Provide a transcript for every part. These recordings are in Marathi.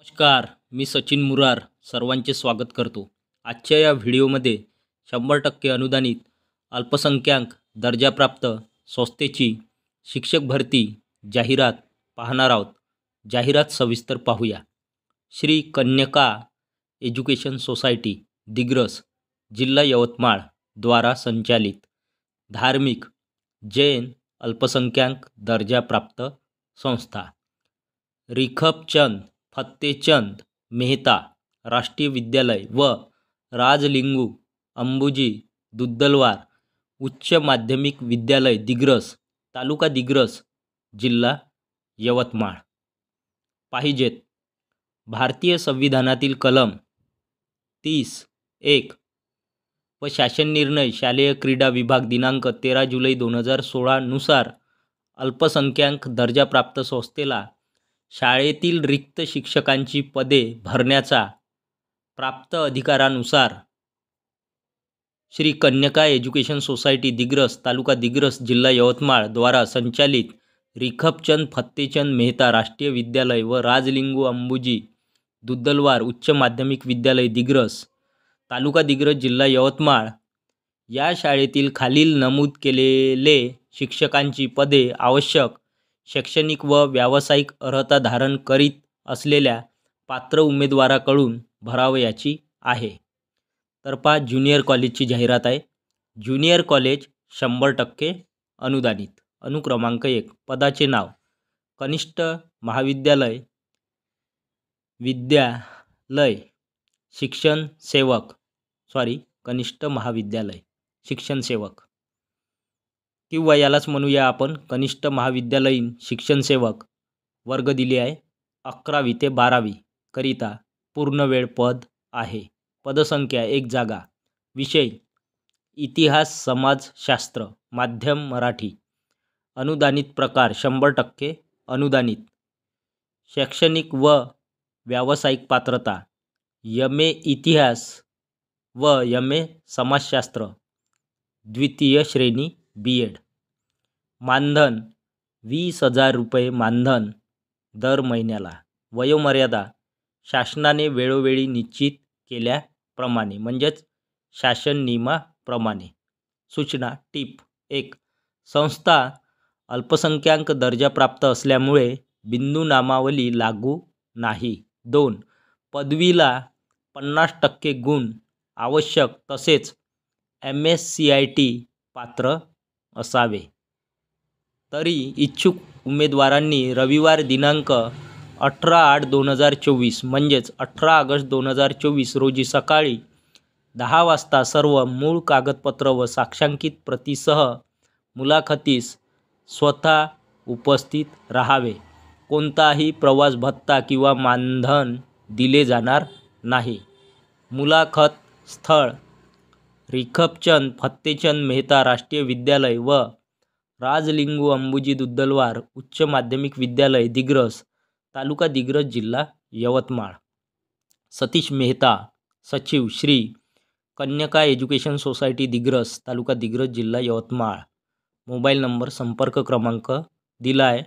नमस्कार, मी सचिन मुरार सर्वांचे स्वागत करतो. आजच्या या व्हिडिओमध्ये 100% अनुदानित अल्पसंख्याक दर्जाप्राप्त संस्थेची शिक्षक भरती जाहिरात पाहणार आहोत. जाहिरात सविस्तर पाहूया. श्री कन्यका एज्युकेशन सोसायटी दिग्रस, जिल्हा यवतमाळ द्वारा संचालित धार्मिक जैन अल्पसंख्याक दर्जाप्राप्त संस्था रिखबचंद फत्तेचंद मेहता राष्ट्रीय विद्यालय व राजलिंगू अंबुजी दुद्दलवार उच्च माध्यमिक विद्यालय दिग्रस, तालुका दिग्रस, जिल्हा यवतमाळ. पाहिजेत: भारतीय संविधानातील कलम 30(1) व शासन निर्णय शालेय क्रीडा विभाग दिनांक 13 जुलै 2016 नुसार अल्पसंख्याक दर्जाप्राप्त संस्थेला शाळेतील रिक्त शिक्षकांची पदे भरण्याचा प्राप्त अधिकारानुसार श्री कन्यका एज्युकेशन सोसायटी दिग्रस, तालुका दिग्रस, जिल्हा यवतमाळ द्वारा संचालित रिखबचंद फत्तेचंद मेहता राष्ट्रीय विद्यालय व राजलिंगू अंबुजी दुद्दलवार उच्च माध्यमिक विद्यालय दिग्रस, तालुका दिग्रस, जिल्हा यवतमाळ या शाळेतील खालील नमूद केलेले शिक्षकांची पदे आवश्यक शैक्षणिक व व्यावसायिक अर्हता धारण करीत असलेल्या पात्र उमेदवाराकडून भरावयाची आहे. तर पहा, ज्युनियर कॉलेजची जाहिरात आहे. ज्युनियर कॉलेज 100% अनुदानित. अनुक्रमांक 1. पदाचे नाव: कनिष्ठ महाविद्यालय विद्यालय शिक्षण सेवक कनिष्ठ महाविद्यालय शिक्षण सेवक किंवा यालाच म्हणूया आपण कनिष्ठ महाविद्यालयीन शिक्षण सेवक. वर्ग दिली आहे 11वी ते 12वी करिता पूर्णवेळ पद आहे. पदसंख्या 1 जागा. विषय: इतिहास समाजशास्त्र. माध्यम मराठी. अनुदानित प्रकार: 100% अनुदानित. शैक्षणिक व व्यावसायिक पात्रता: MA इतिहास व MA समाजशास्त्र, द्वितीय श्रेणी B.Ed. मानधन: 20,000 रुपये मानधन दर महिन्याला. वयोमर्यादा शासनाने वेळोवेळी निश्चित केल्याप्रमाणे म्हणजेच शासन नियमाप्रमाणे. सूचना: टिप 1. संस्था अल्पसंख्याक दर्जाप्राप्त असल्यामुळे बिंदू नामावली लागू नाही. 2. पदवीला 50% गुण आवश्यक तसेच MSCIT पात्र असावे. तरी इच्छुक उमेदवारांनी रविवार दिनांक 18/8/2024 म्हणजेच 18 ऑगस्ट 2024 रोजी सकाळी 10 वाजता सर्व मूळ कागदपत्र व साक्षांकित प्रतीसह मुलाखतीस स्वतः उपस्थित राहावे. कोणताही प्रवास भत्ता किंवा मानधन दिले जाणार नाही. मुलाखत स्थळ: रिखबचंद फत्तेचंद मेहता राष्ट्रीय विद्यालय व राजलिंगू अंबुजी दुद्दलवार उच्च माध्यमिक विद्यालय दिग्रस, तालुका दिग्रस, जिल्हा यवतमाळ. सतीश मेहता, सचिव, श्री कन्यका एज्युकेशन सोसायटी दिग्रस, तालुका दिग्रस, जिल्हा यवतमाळ. मोबाईल नंबर, संपर्क क्रमांक दिला आहे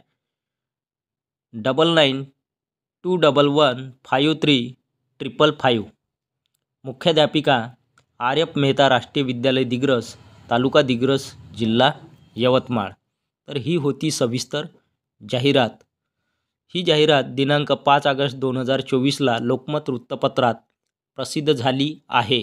9921153555. मुख्याध्यापिका आर्यप मेहता राष्ट्रीय विद्यालय दिग्रस, तालुका दिग्रस, जिल्हा यवतमाळ. तर ही होती सविस्तर जाहिरात. ही जाहिरात दिनांक 5 ऑगस्ट 2024 ला लोकमत वृत्तपत्रात प्रसिद्ध झाली आहे.